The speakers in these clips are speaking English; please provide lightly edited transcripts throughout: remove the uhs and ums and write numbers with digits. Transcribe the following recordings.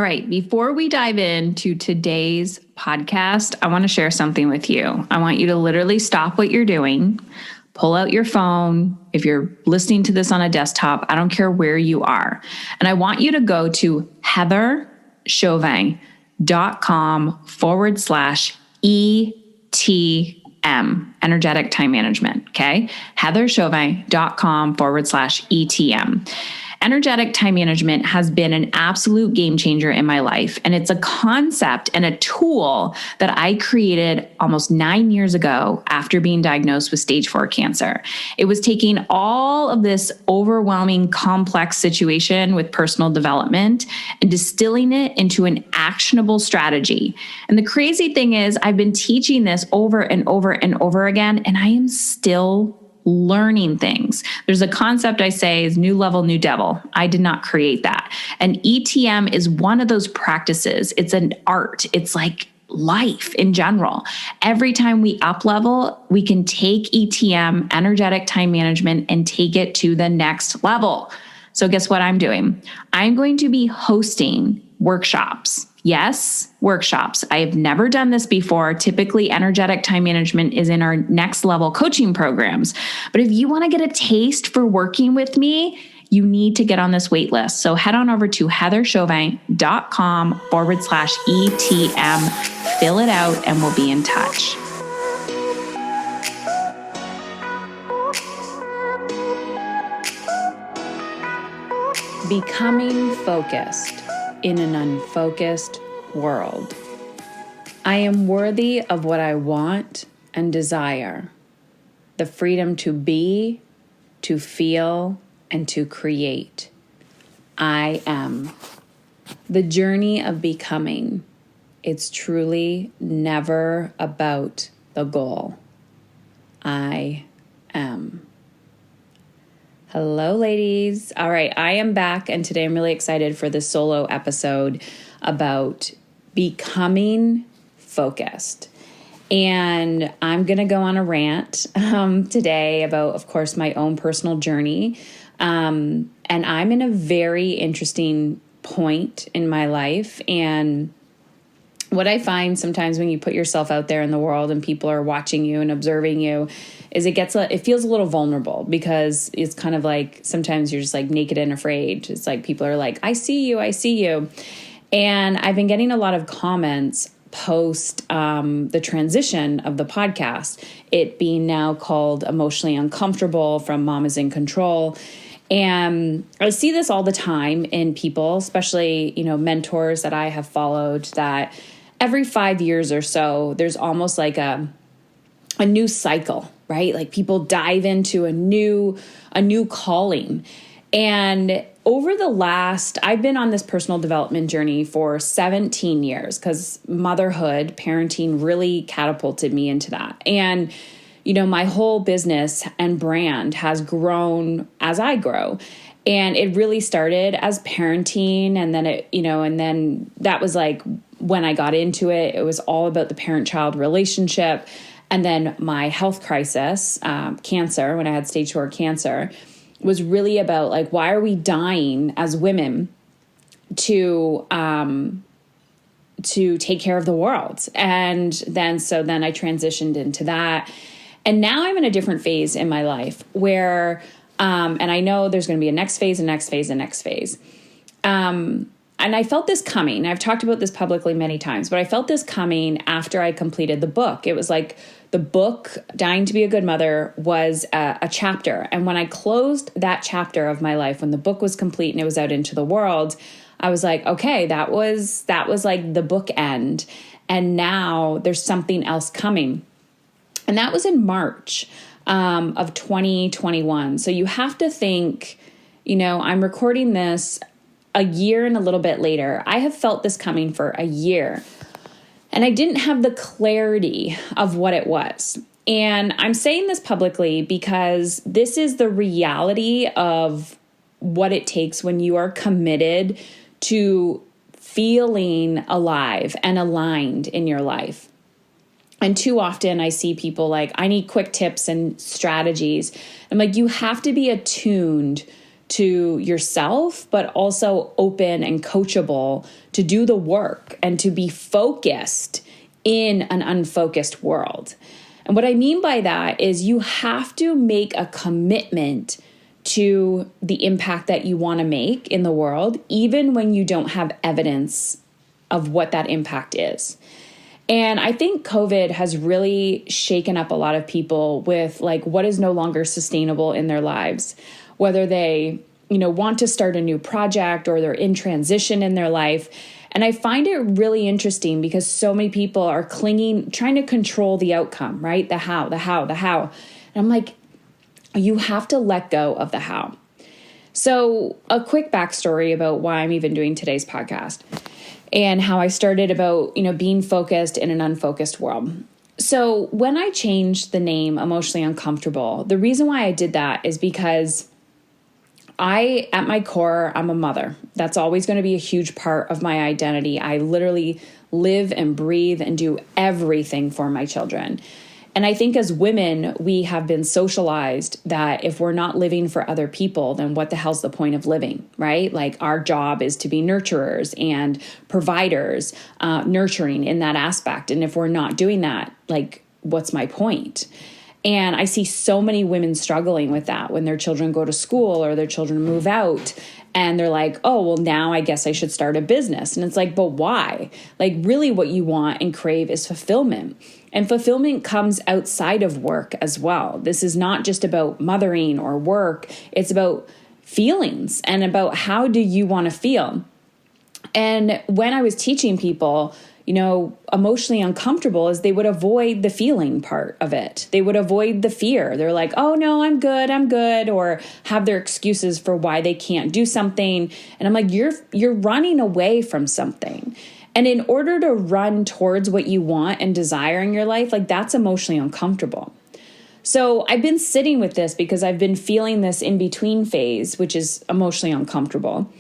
All right, before we dive into today's podcast, I want to share something with you. I want you to literally stop what you're doing, pull out your phone. If you're listening to this on a desktop, I don't care where you are. And I want you to go to heatherchauvin.com/ETM, energetic time management. Okay. heatherchauvin.com/ETM. Energetic time management has been an absolute game changer in my life. And it's a concept and a tool that I created almost 9 years ago after being diagnosed with stage 4 cancer. It was taking all of this overwhelming, complex situation with personal development and distilling it into an actionable strategy. And the crazy thing is, I've been teaching this over and over and over again, and I am still learning things. There's a concept I say is new level, new devil. I did not create that. And ETM is one of those practices. It's an art. It's like life in general. Every time we up level, we can take ETM, energetic time management, and take it to the next level. So guess what I'm doing? I'm going to be hosting workshops. Yes, workshops. I have never done this before. Typically, energetic time management is in our next level coaching programs. But if you want to get a taste for working with me, you need to get on this wait list. So head on over to heatherchauvin.com/ETM, fill it out, and we'll be in touch. Becoming focused in an unfocused world. I am worthy of what I want and desire. The freedom to be, to feel, and to create. I am. The journey of becoming. It's truly never about the goal. I am. Hello, ladies. All right, I am back, and today I'm really excited for this solo episode about becoming focused. And I'm going to go on a rant today about, of course, my own personal journey. And I'm in a very interesting point in my life. And what I find sometimes when you put yourself out there in the world and people are watching you and observing you is it feels a little vulnerable, because it's kind of like sometimes you're just like naked and afraid. It's like people are like, I see you, I see you. And I've been getting a lot of comments post the transition of the podcast, it being now called Emotionally Uncomfortable from Mom is in Control. And I see this all the time in people, especially, mentors that I have followed, that every 5 years or so, there's almost like a new cycle, right? Like people dive into a new calling. And over I've been on this personal development journey for 17 years, because motherhood, parenting really catapulted me into that. And, my whole business and brand has grown as I grow. And it really started as parenting. And then and then that was like when I got into it, it was all about the parent-child relationship. And then my health crisis, cancer, when I had stage 4 cancer, was really about like, why are we dying as women to take care of the world? And then I transitioned into that. And now I'm in a different phase in my life where, and I know there's going to be a next phase, and I felt this coming. I've talked about this publicly many times, but I felt this coming after I completed the book. It was like the book, Dying to Be a Good Mother, was a chapter. And when I closed that chapter of my life, when the book was complete and it was out into the world, I was like, okay, that was like the book end. And now there's something else coming. And that was in March of 2021. So you have to think, I'm recording this a year and a little bit later. I have felt this coming for a year, and I didn't have the clarity of what it was. And I'm saying this publicly because this is the reality of what it takes when you are committed to feeling alive and aligned in your life. And too often I see people like, I need quick tips and strategies. I'm like, you have to be attuned to yourself, but also open and coachable to do the work and to be focused in an unfocused world. And what I mean by that is you have to make a commitment to the impact that you want to make in the world, even when you don't have evidence of what that impact is. And I think COVID has really shaken up a lot of people with like what is no longer sustainable in their lives, whether they, want to start a new project or they're in transition in their life. And I find it really interesting because so many people are trying to control the outcome, right? The how. And I'm like, you have to let go of the how. So a quick backstory about why I'm even doing today's podcast and how I started about, being focused in an unfocused world. So when I changed the name Emotionally Uncomfortable, the reason why I did that is because at my core, I'm a mother. That's always going to be a huge part of my identity. I literally live and breathe and do everything for my children. And I think as women, we have been socialized that if we're not living for other people, then what the hell's the point of living, right? Like our job is to be nurturers and providers, nurturing in that aspect. And if we're not doing that, like, what's my point? And I see so many women struggling with that when their children go to school or their children move out. And they're like, oh, well, now I guess I should start a business. And it's like, but why? Like, really what you want and crave is fulfillment. And fulfillment comes outside of work as well. This is not just about mothering or work. It's about feelings and about how do you want to feel. And when I was teaching people, emotionally uncomfortable is they would avoid the feeling part of it. They would avoid the fear. They're like, oh no, I'm good, or have their excuses for why they can't do something. And I'm like, you're running away from something. And in order to run towards what you want and desire in your life, like that's emotionally uncomfortable. So I've been sitting with this because I've been feeling this in between phase, which is emotionally uncomfortable.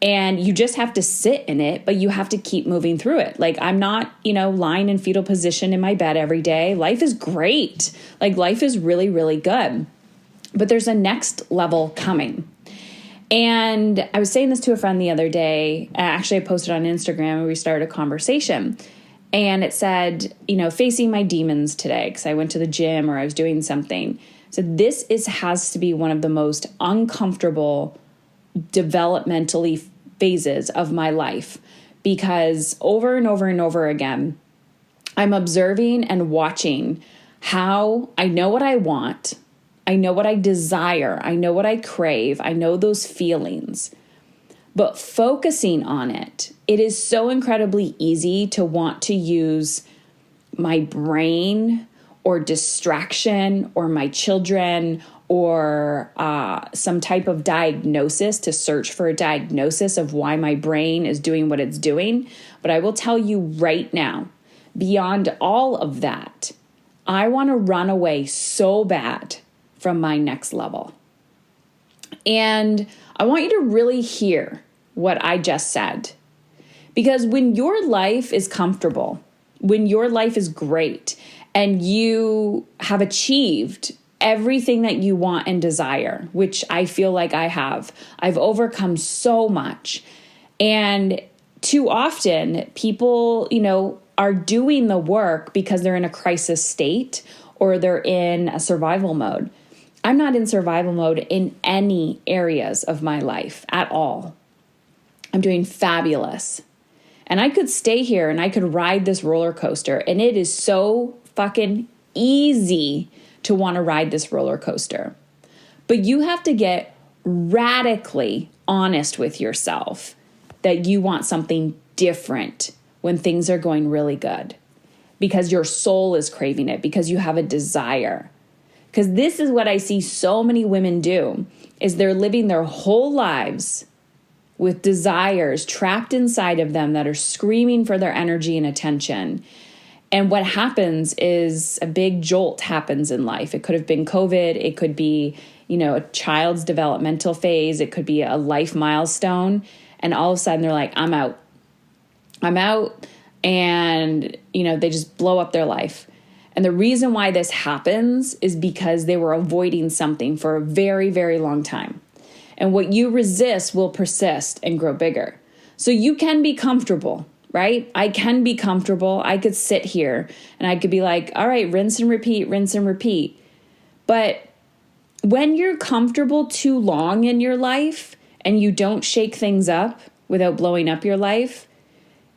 And you just have to sit in it, but you have to keep moving through it. Like I'm not, lying in fetal position in my bed every day. Life is great. Like life is really, really good. But there's a next level coming. And I was saying this to a friend the other day. Actually, I posted on Instagram and we started a conversation. And it said, facing my demons today because I went to the gym or I was doing something. So this has to be one of the most uncomfortable developmentally phases of my life because over and over and over again, I'm observing and watching how I know what I want. I know what I desire. I know what I crave. I know those feelings. But focusing on it, it is so incredibly easy to want to use my brain or distraction or my children or some type of diagnosis to search for a diagnosis of why my brain is doing what it's doing. But I will tell you right now, beyond all of that, I want to run away so bad from my next level. And I want you to really hear what I just said. Because when your life is comfortable, when your life is great, and you have achieved everything that you want and desire, which I feel like I have. I've overcome so much. And too often people, are doing the work because they're in a crisis state or they're in a survival mode. I'm not in survival mode in any areas of my life at all. I'm doing fabulous. And I could stay here and I could ride this roller coaster. And it is so fucking easy to want to ride this roller coaster. But you have to get radically honest with yourself that you want something different when things are going really good. Because your soul is craving it, because you have a desire. Because this is what I see so many women do, is they're living their whole lives with desires trapped inside of them that are screaming for their energy and attention. And what happens is a big jolt happens in life. It could have been COVID. It could be, a child's developmental phase. It could be a life milestone. And all of a sudden they're like, I'm out. And, they just blow up their life. And the reason why this happens is because they were avoiding something for a very, very long time. And what you resist will persist and grow bigger. So you can be comfortable, right? I can be comfortable. I could sit here and I could be like, all right, rinse and repeat, rinse and repeat. But when you're comfortable too long in your life and you don't shake things up without blowing up your life,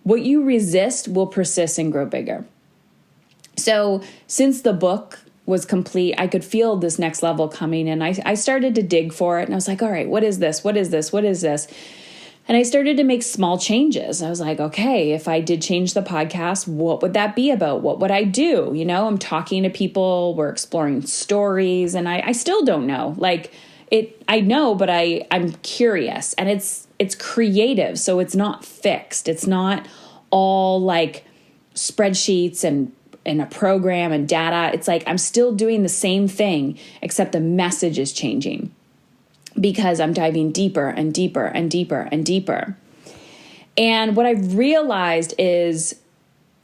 what you resist will persist and grow bigger. So since the book was complete, I could feel this next level coming, and I started to dig for it, and I was like, all right, what is this? What is this? What is this? And I started to make small changes. I was like, okay, if I did change the podcast, what would that be about? What would I do? You know, I'm talking to people, we're exploring stories, and I still don't know. Like I know, but I'm curious, and it's creative. So it's not fixed. It's not all like spreadsheets and a program and data. It's like I'm still doing the same thing, except the message is changing because I'm diving deeper and deeper and deeper and deeper. And what I've realized is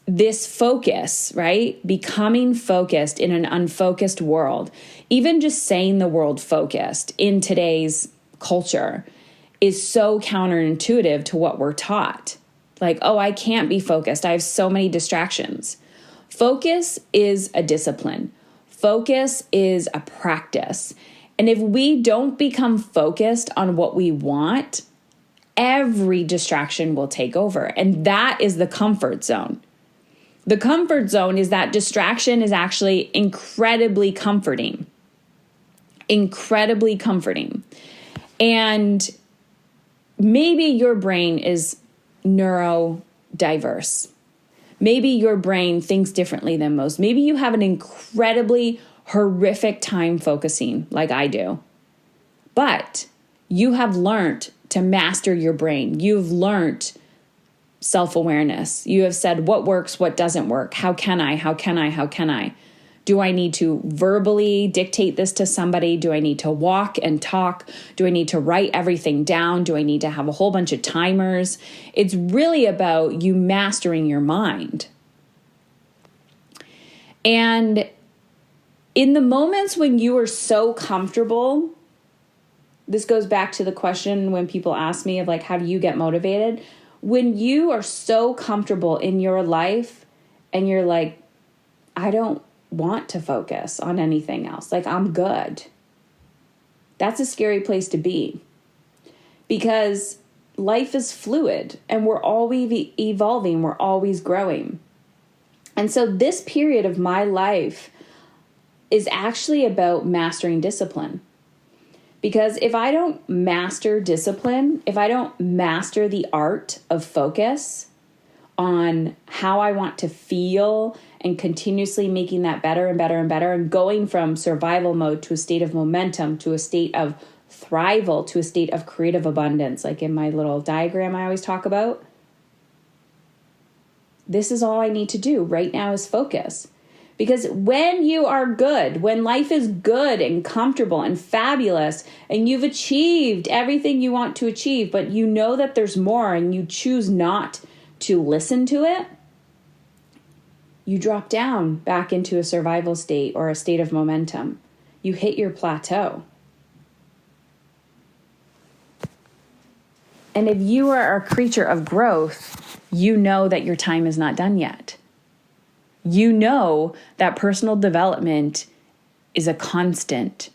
this focus, right? Becoming focused in an unfocused world, even just saying the word focused in today's culture is so counterintuitive to what we're taught. Like, oh, I can't be focused. I have so many distractions. Focus is a discipline. Focus is a practice. And if we don't become focused on what we want, every distraction will take over. And that is the comfort zone. The comfort zone is that distraction is actually incredibly comforting. Incredibly comforting. And maybe your brain is neurodiverse. Maybe your brain thinks differently than most. Maybe you have an incredibly horrific time focusing like I do. But you have learned to master your brain. You've learned self-awareness. You have said what works, what doesn't work. How can I? How can I? How can I? Do I need to verbally dictate this to somebody? Do I need to walk and talk? Do I need to write everything down? Do I need to have a whole bunch of timers? It's really about you mastering your mind. And in the moments when you are so comfortable, this goes back to the question when people ask me of like, how do you get motivated? When you are so comfortable in your life and you're like, I don't want to focus on anything else. Like, I'm good. That's a scary place to be because life is fluid and we're always evolving. We're always growing. And so this period of my life is actually about mastering discipline. Because if I don't master discipline, if I don't master the art of focus on how I want to feel and continuously making that better and better and better and going from survival mode to a state of momentum, to a state of thrival, to a state of creative abundance, like in my little diagram I always talk about, this is all I need to do right now is focus. Because when you are good, when life is good and comfortable and fabulous, and you've achieved everything you want to achieve, but you know that there's more and you choose not to listen to it, you drop down back into a survival state or a state of momentum. You hit your plateau. And if you are a creature of growth, you know that your time is not done yet. You know that personal development is a constant.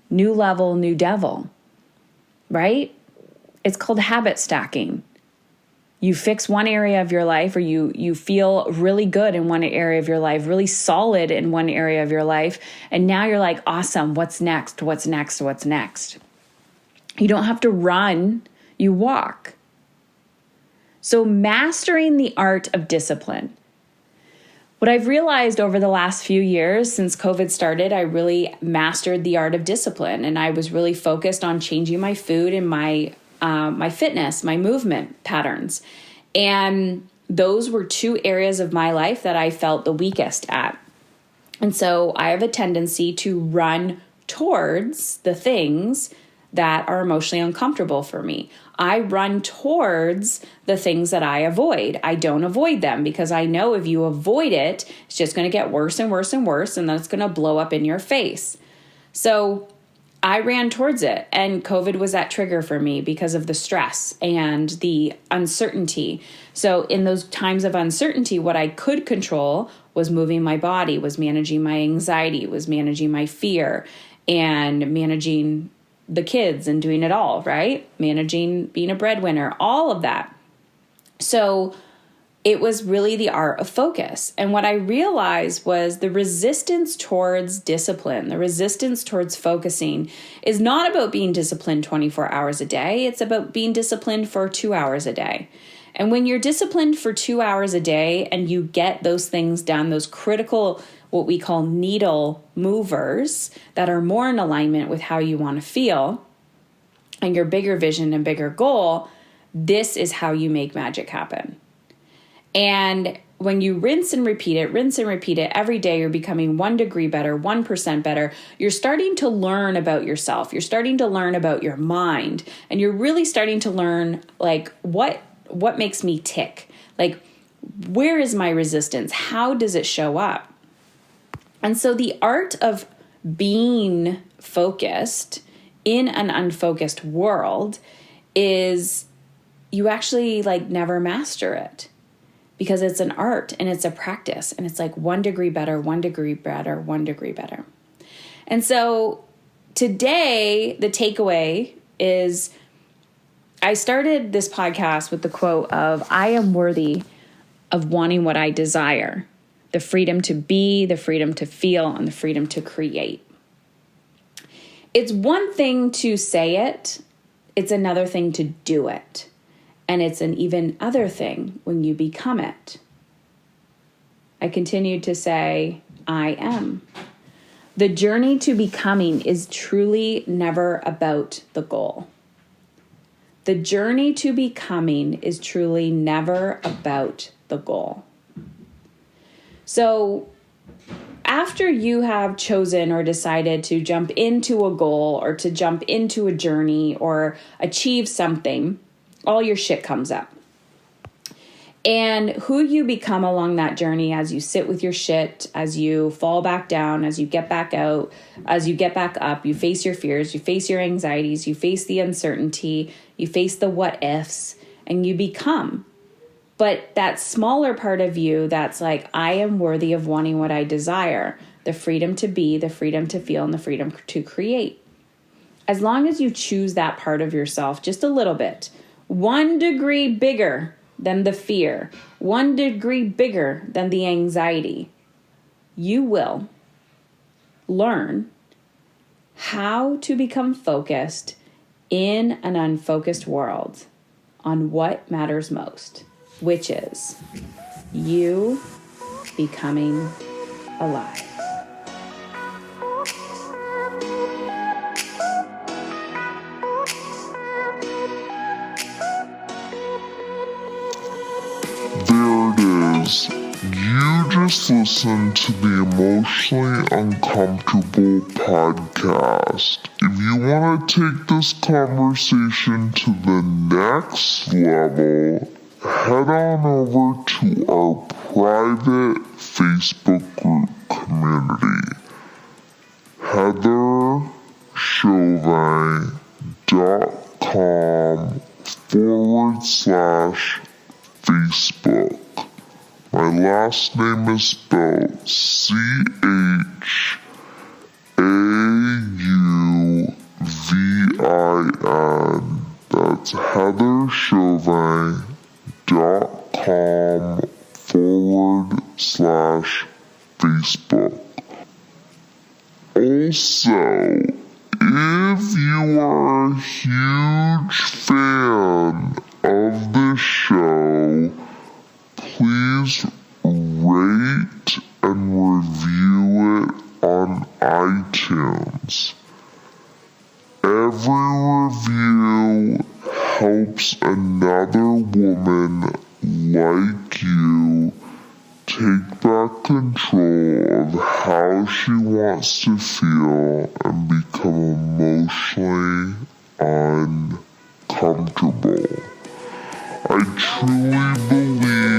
New level, new devil, right? It's called habit stacking. You fix one area of your life, or you feel really good in one area of your life, really solid in one area of your life, and now you're like, awesome, what's next? What's next? What's next? You don't have to run, you walk. So mastering the art of discipline. What I've realized over the last few years since COVID started, I really mastered the art of discipline, and I was really focused on changing my food and my fitness, my movement patterns. And those were two areas of my life that I felt the weakest at. And so I have a tendency to run towards the things that are emotionally uncomfortable for me. I run towards the things that I avoid. I don't avoid them because I know if you avoid it, it's just going to get worse and worse and worse, and then it's going to blow up in your face. So I ran towards it, and COVID was that trigger for me because of the stress and the uncertainty. So in those times of uncertainty, what I could control was moving my body, was managing my anxiety, was managing my fear, and managing the kids and doing it all, right? Managing being a breadwinner, all of that. So it was really the art of focus. And what I realized was the resistance towards discipline, the resistance towards focusing is not about being disciplined 24 hours a day. It's about being disciplined for 2 hours a day. And when you're disciplined for 2 hours a day and you get those things done, those critical, what we call needle movers that are more in alignment with how you want to feel and your bigger vision and bigger goal, this is how you make magic happen. And when you rinse and repeat it every day, you're becoming 1 degree better, 1% better. You're starting to learn about yourself. You're starting to learn about your mind. And you're really starting to learn, like, what makes me tick? Like, where is my resistance? How does it show up? And so the art of being focused in an unfocused world is you actually, like, never master it. Because it's an art and it's a practice, and it's like 1 degree better, 1 degree better, 1 degree better. And so today, the takeaway is I started this podcast with the quote of, I am worthy of wanting what I desire, the freedom to be, the freedom to feel, and the freedom to create. It's one thing to say it, it's another thing to do it. And it's an even other thing when you become it. I continued to say, I am. The journey to becoming is truly never about the goal. The journey to becoming is truly never about the goal. So after you have chosen or decided to jump into a goal or to jump into a journey or achieve something, all your shit comes up. And who you become along that journey as you sit with your shit, as you fall back down, as you get back out, as you get back up, you face your fears, you face your anxieties, you face the uncertainty, you face the what ifs, and you become. But that smaller part of you that's like, I am worthy of wanting what I desire, the freedom to be, the freedom to feel, and the freedom to create. As long as you choose that part of yourself just a little bit, 1 degree bigger than the fear, 1 degree bigger than the anxiety, you will learn how to become focused in an unfocused world on what matters most, which is you becoming alive. There it is. You just listened to the Emotionally Uncomfortable podcast. If you want to take this conversation to the next level, head on over to our private Facebook group community, heatherchauvin.com/Facebook. My last name is spelled CHAUVIN. That's heatherchauvin.com/Facebook. Also, if you are a huge fan of the show, please rate and review it on iTunes. Every review helps another woman like you take back control of how she wants to feel and become emotionally uncomfortable. I truly believe